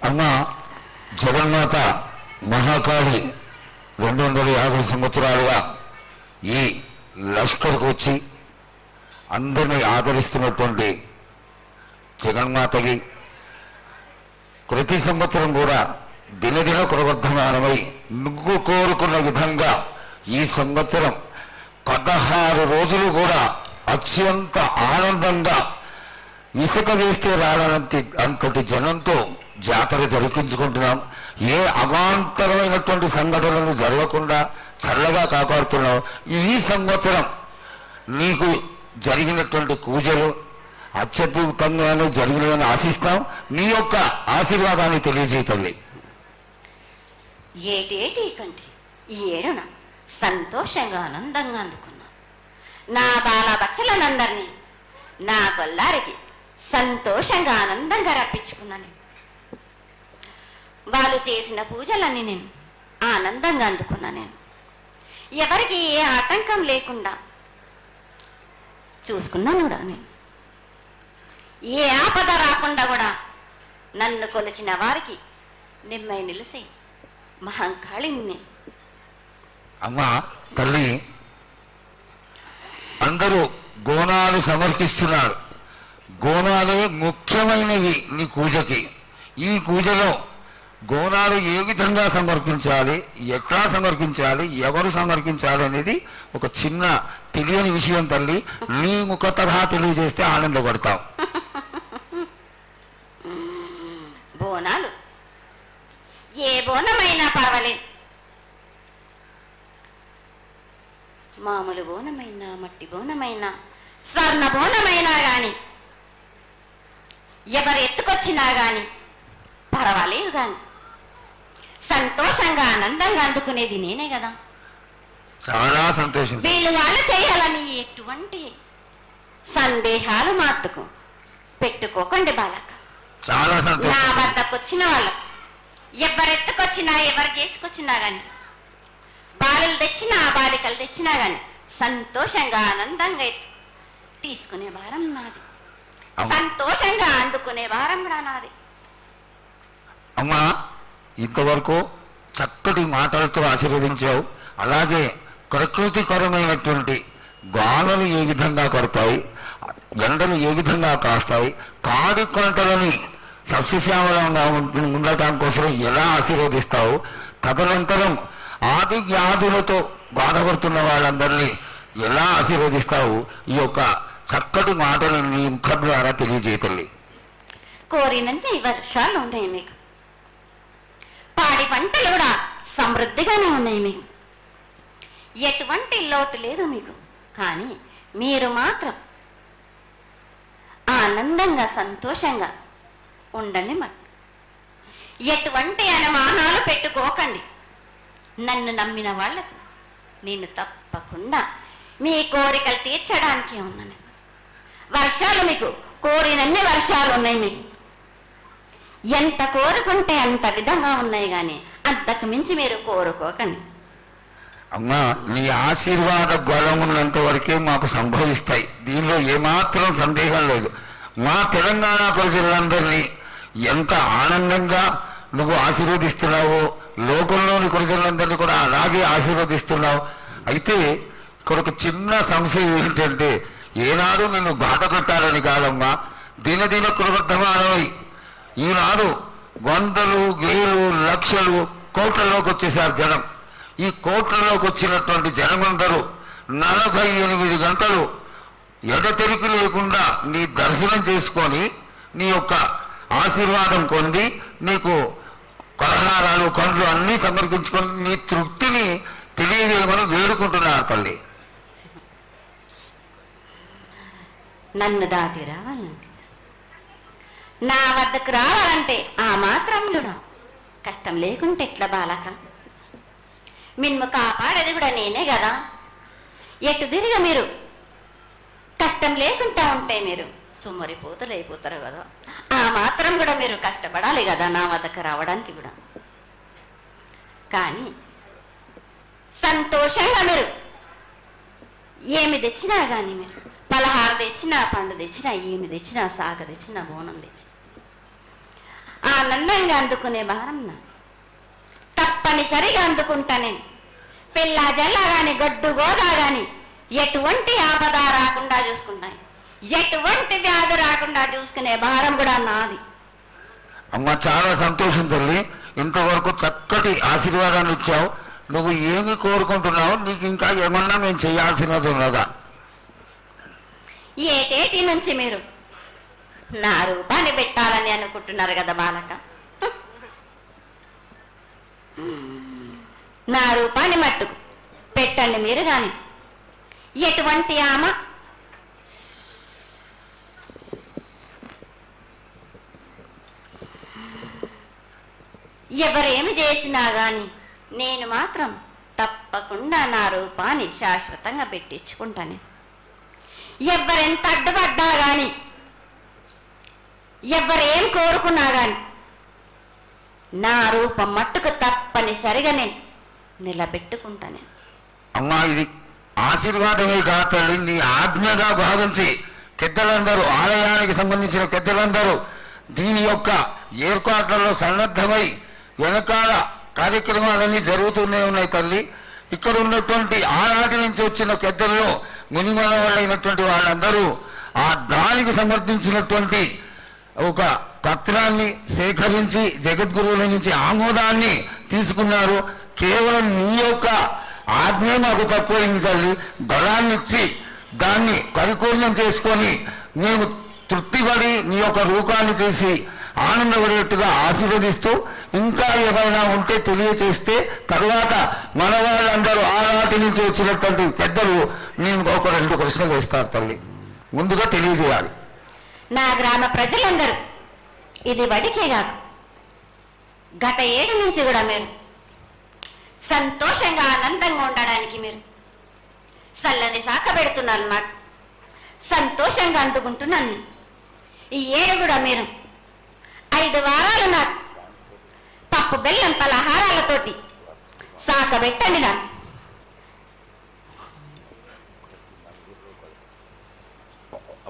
అమ్మ జగన్మాత మహాకాళి 250 సంవత్సరాలుగా ఈ లష్కర్కు వచ్చి అందరినీ ఆదరిస్తున్నటువంటి జగన్మాతకి ప్రతి సంవత్సరం కూడా దినదిన ప్రవర్ధమానమై నువ్వు కోరుకున్న విధంగా ఈ సంవత్సరం 16 రోజులు కూడా అత్యంత ఆనందంగా ఇసుక వేస్తే రానంత అంతటి జనంతో జాతర జరిపించుకుంటున్నాం. ఏ అవాంతరమైనటువంటి సంఘటనలు జరగకుండా చల్లగా కాపాడుతున్నాం. ఈ సంవత్సరం నీకు జరిగినటువంటి పూజలు అత్యద్భుతంగానే జరిగినవని ఆశిస్తాం. నీ యొక్క ఆశీర్వాదాన్ని తెలియజేయండి. ఏటేటి కంటే ఈ ఏడున సంతోషంగా ఆనందంగా అందుకున్నా. నా బాల బచ్చలనందరినీ నా గొల్లారికి సంతోషంగా ఆనందంగా రప్పించుకున్నాను. వాళ్ళు చేసిన పూజలన్నీ నేను ఆనందంగా అందుకున్నా. నేను ఎవరికి ఏ ఆటంకం లేకుండా చూసుకున్నాను కూడా. నేను ఏ ఆపద రాకుండా కూడా నన్ను కొలిచిన వారికి నిమ్మై నిలిసే మహంకాళిని. అమ్మ తల్లి, అందరూ గోనాలు సమర్పిస్తున్నారు. గోనాలే ముఖ్యమైనవి నీ పూజకి. ఈ పూజలో గోనాలు ఏ విధంగా సమర్పించాలి, ఎట్లా సమర్పించాలి, ఎవరు సమర్పించాలి అనేది ఒక చిన్న తెలియని విషయం తల్లి. నీ ముఖ తరహా తెలియజేస్తే ఆనందపడతావు. బోనాలు ఏ బోనమైనా పర్వాలేదు. మామూలు బోనమైనా, మట్టి బోనమైనా, స్వర్ణ బోనమైనా గాని, ఎవరు ఎత్తుకొచ్చినా గాని పర్వాలేదు. గాని సంతోషంగా ఆనందంగా అందుకునేది నేనే కదా. చాలా సంతోషం. వీళ్ళు వాళ్ళు చేయాలని ఎటువంటి సందేహాలు మాత్రకు పెట్టుకోకండి బాలక. చాలా సంతోషం. నా వద్దకు వచ్చిన వాళ్ళకు ఎవరెత్తుకొచ్చినా, ఎవరు చేసుకొచ్చినా గాని, బాలులు తెచ్చినా, బాలికలు తెచ్చినా గాని సంతోషంగా ఆనందంగా తీసుకునే వారం నాది. సంతోషంగా అందుకునే వారం కూడా నాది. అమ్మా, ఇంతవరకు చక్కటి మాటలతో ఆశీర్వదించావు. అలాగే ప్రకృతికరమైనటువంటి గాలులు ఏ విధంగా కొడతాయి, ఎండలు ఏ విధంగా కాస్తాయి, కాడి కొంటలని సస్యశ్యామలంగా ఉండటం కోసం ఎలా ఆశీర్వదిస్తావు, తదనంతరం ఆది వ్యాధులతో బాధపడుతున్న వాళ్ళందరినీ ఎలా ఆశీర్వదిస్తావు, ఈ యొక్క చక్కటి మాటలు నీ ముఖం ద్వారా తెలియజేయతల్లి. కోరినంత వర్షాలు ఉన్నాయి మీకు, పాడి పంటలు కూడా సమృద్ధిగానే ఉన్నాయి మీకు, ఎటువంటి లోటు లేదు మీకు. కానీ మీరు మాత్రం ఆనందంగా సంతోషంగా ఉండండి. ఎటువంటి అనుమానాలు పెట్టుకోకండి. నన్ను నమ్మిన వాళ్లకు నేను తప్పకుండా మీ కోరికలు తీర్చడానికి ఉన్నాను. వర్షాలు మీకు కోరినన్ని వర్షాలు ఉన్నాయి. మీకు ఎంత కోరుకుంటే అంత విధంగా ఉన్నాయి. కానీ అంతకు మించి మీరు కోరుకోకండి. అమ్మా, నీ ఆశీర్వాద బలం ఉన్నంత వరకే మాకు సంభవిస్తాయి. దీనిలో ఏమాత్రం సందేహం లేదు. మా తెలంగాణ ప్రజలందరినీ ఎంత ఆనందంగా నువ్వు ఆశీర్వదిస్తున్నావో, లోకంలోని ప్రజలందరినీ కూడా అలాగే ఆశీర్వదిస్తున్నావు. అయితే ఇక్కడ ఒక చిన్న సంశయం ఏంటంటే, ఏనాడు నిన్ను బాధ పెట్టాలని కాదమ్మా, దినదిన కృతవర్ధమానమై ఈనాడు వందలు, వేలు, లక్షలు, కోట్లలోకి వచ్చేసారు జనం. ఈ కోట్లలోకి వచ్చినటువంటి జనమందరూ 48 గంటలు ఎడతెరికి లేకుండా నీ దర్శనం చేసుకొని నీ యొక్క ఆశీర్వాదం పొంది నీకు పలహారాలు, పండ్లు అన్నీ సమర్పించుకొని నీ తృప్తిని తెలియజేయమని వేడుకుంటున్నారు తల్లి. నన్ను దాటి రావాలంటే, నా వద్దకు రావాలంటే ఆ మాత్రం కూడా కష్టం లేకుంటే ఎట్లా బాలక? మిమ్ము కాపాడేది కూడా నేనే కదా. ఎటు తిరిగి మీరు కష్టం లేకుండా ఉంటే మీరు సొమ్మరిపోతలు అయిపోతారు కదా. ఆ మాత్రం కూడా మీరు కష్టపడాలి కదా నా వద్దకు రావడానికి కూడా. కానీ సంతోషంగా మీరు ఏమి తెచ్చినా కానీ, మీరు పలహారం తెచ్చినా, పండు తెచ్చినా, ఏమి తెచ్చినా, సాగ తెచ్చినా, బోనం తెచ్చినా ఆనందంగా అందుకునే భారం నా. తప్పనిసరిగా అందుకుంటా నేను. పిల్ల జల్ల గాని గొడ్డు గోదా గాని ఎటువంటి ఆపద రాకుండా చూసుకుంటాను, ఎటువంటి వ్యాధి రాకుండా చూసుకునే భారం కూడా నాది. అమ్మ చాలా సంతోషం తల్లి, ఇంతవరకు చక్కటి ఆశీర్వాదాన్ని ఇచ్చావు. నువ్వు ఏమి కోరుకుంటున్నావు? నీకు ఇంకా ఏమన్నా మేము చేయాల్సినది ఉన్నదా? ఏటేటి నుంచి మీరు నా రూపాన్ని పెట్టాలని అనుకుంటున్నారు కదా బాలక. నా రూపాన్ని మట్టుకు పెట్టండి మీరు గాని. ఎటువంటి ఆమె ఎవరేమి చేసినా గాని నేను మాత్రం తప్పకుండా నా రూపాన్ని శాశ్వతంగా పెట్టించుకుంటాను. ఎవరెంత అడ్డుపడ్డా గాని, ఎవరేం కోరుకున్నా గాని నా రూపం మట్టుకు తప్పనిసరిగా నేను నిలబెట్టుకుంటాను. అమ్మా ఇది ఆశీర్వాదమే కాదు, నీ ఆజ్ఞగా భావించి పెద్దలందరూ, ఆలయానికి సంబంధించిన పెద్దలందరూ దీని యొక్క ఏర్పాట్లలో సన్నద్ధమై వెనకాల కార్యక్రమాలన్నీ జరుగుతూనే ఉన్నాయి తల్లి. ఇక్కడ ఉన్నటువంటి ఆనాటి నుంచి వచ్చిన పెద్దల్లో మునిమల వాళ్ళైనటువంటి వాళ్ళందరూ ఆ దానికి సమర్పించినటువంటి ఒక పత్రాన్ని సేకరించి జగద్గురువుల నుంచి ఆమోదాన్ని తీసుకున్నారు. కేవలం నీ యొక్క ఆజ్ఞ మాకు తక్కువైంది తల్లి. బలాన్ని ఇచ్చి దాన్ని పరిపూర్ణం చేసుకొని మేము తృప్తిపడి నీ యొక్క రూపాన్ని చూసి ఆనందపడేట్టుగా ఆశీర్వదిస్తూ, ఇంకా ఏమైనా ఉంటే తెలియచేస్తే తర్వాత మన వాళ్ళందరూ ఆనాటి నుంచి వచ్చినటువంటి పెద్దలు నేను ఒక 2 ప్రశ్నలు వేస్తారు తల్లి. ముందుగా తెలియజేయాలి. నా గ్రామ ప్రజలందరూ ఇది వడికే కాదు, గత 7 నుంచి కూడా మీరు సంతోషంగా ఆనందంగా ఉండడానికి మీరు చల్లని శాఖ పెడుతున్నారు. నాకు సంతోషంగా అందుకుంటున్నాను. ఈ 7 కూడా మీరు 5 వారాలు నాకు పప్పు బెల్లం పలహారాలతోటి శాఖ పెట్టండి. నాకు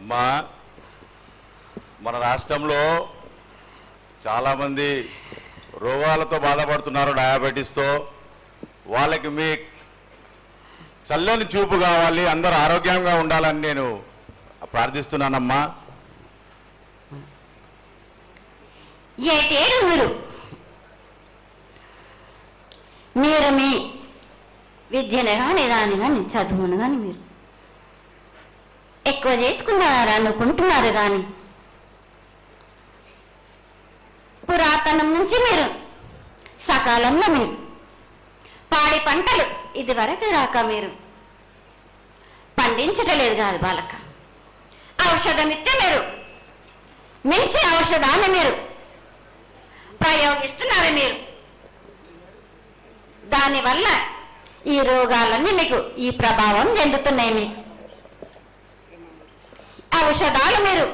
అమ్మా, మన రాష్ట్రంలో చాలామంది రోగాలతో బాధపడుతున్నారు, డయాబెటీస్తో. వాళ్ళకి మీ చల్లని చూపు కావాలి, అందరూ ఆరోగ్యంగా ఉండాలని నేను ప్రార్థిస్తున్నానమ్మా. ఏటేడు మీరు మీ విద్యను కానీ దాని కానీ చదువును కానీ మీరు ఎక్కువ చేసుకున్నారు అనుకుంటున్నారు. కానీ పురాతనం నుంచి మీరు సకాలంలో మీరు పాడి పంటలు ఇది వరకు రాక మీరు పండించటలేదు కాదు బాలక. ఔషధం ఇస్తే మీరు మించి ఔషధాన్ని మీరు ప్రయోగిస్తున్నారు. మీరు దానివల్ల ఈ రోగాలన్నీ మీకు ఈ ప్రభావం చెందుతున్నాయి. మీకు ఔషధాలు మీరు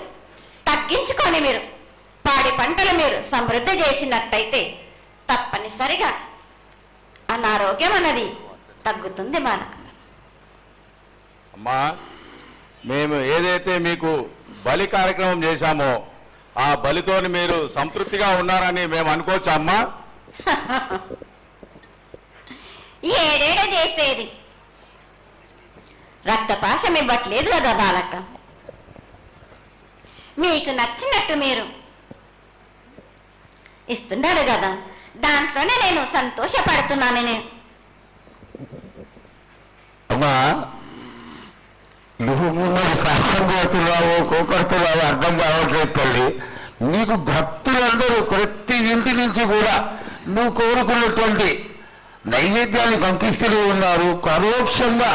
తగ్గించుకొని మీరు పాడి పంటలు మీరు సమృద్ధి చేసినట్టయితే తప్పనిసరిగా అనారోగ్యం అన్నది తగ్గుతుంది బాలక. అమ్మా, మేము ఏదైతే మీకు బలి కార్యక్రమం చేశామో ఆ బలితోని మీరు సంతృప్తిగా ఉన్నారని మేము అనుకోవచ్చా అమ్మా? ఏడేడ చేసేది రక్తపాశం ఇవ్వట్లేదు కదా బాలక. మీకు నచ్చినట్టు మీరు ఇస్తున్నారు కదా, దాంట్లోనే నేను సంతోషపడుతున్నాను. నేను అమ్మా, నువ్వు మరి శాస్త్రం కోరుతున్నావు, కోకడుతున్నావు అర్థం కావట్లేదు తల్లి. నీకు భక్తులందరూ ప్రతి ఇంటి నుంచి కూడా నువ్వు కోరుకున్నటువంటి నైవేద్యాన్ని పంపిస్తూనే ఉన్నారు. పరోక్షంగా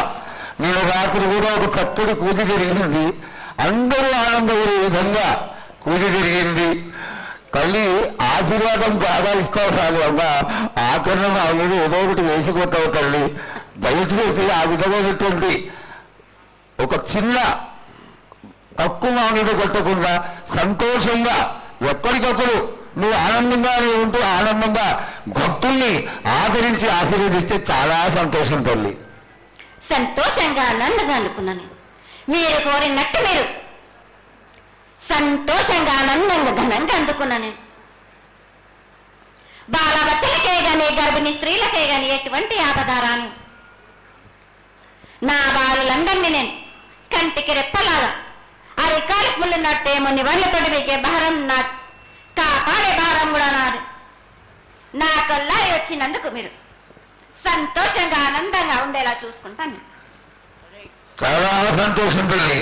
నేను రాత్రి కూడా ఒక చక్కటి పూజ జరిగింది. అందరూ ఆనందపడే విధంగా పూజ జరిగింది. తల్లి ఆశీర్వాదం బాగా ఇస్తావు చాలు అమ్మా. ఆకరణ ఆ మీద ఏదో ఒకటి వేసిపోతావు తల్లి. దయచేసి ఆ విధమైనటువంటి ఒక చిన్న తక్కువ మీద కొట్టకుండా సంతోషంగా ఎప్పటికప్పుడు నువ్వు ఆనందంగానే ఉంటూ ఆనందంగా భక్తుల్ని ఆదరించి ఆశీర్వదిస్తే చాలా సంతోషం తల్లి. సంతోషంగా ఆనందంగా అనుకున్నాను. మీరు కోరినట్టు మీరు సంతోషంగా ఆనందంగా ఘనంగా అందుకున్నాను. బాలబచ్చలకే గాని గర్భిణీ స్త్రీలకే గాని ఎటువంటి ఆపదారాను నా బాలులందరినీ నేను కంటికి రెప్పలాగా అరికాలకు ముళ్ళున్నట్టేమో నివళ్ళతోటి మీకే భారం నా కాపాడే భారం కూడా నాది. నా కల్లారి వచ్చినందుకు మీరు సంతోషంగా ఆనందంగా ఉండేలా చూసుకుంటాను. చాలా సంతోషం తల్లి.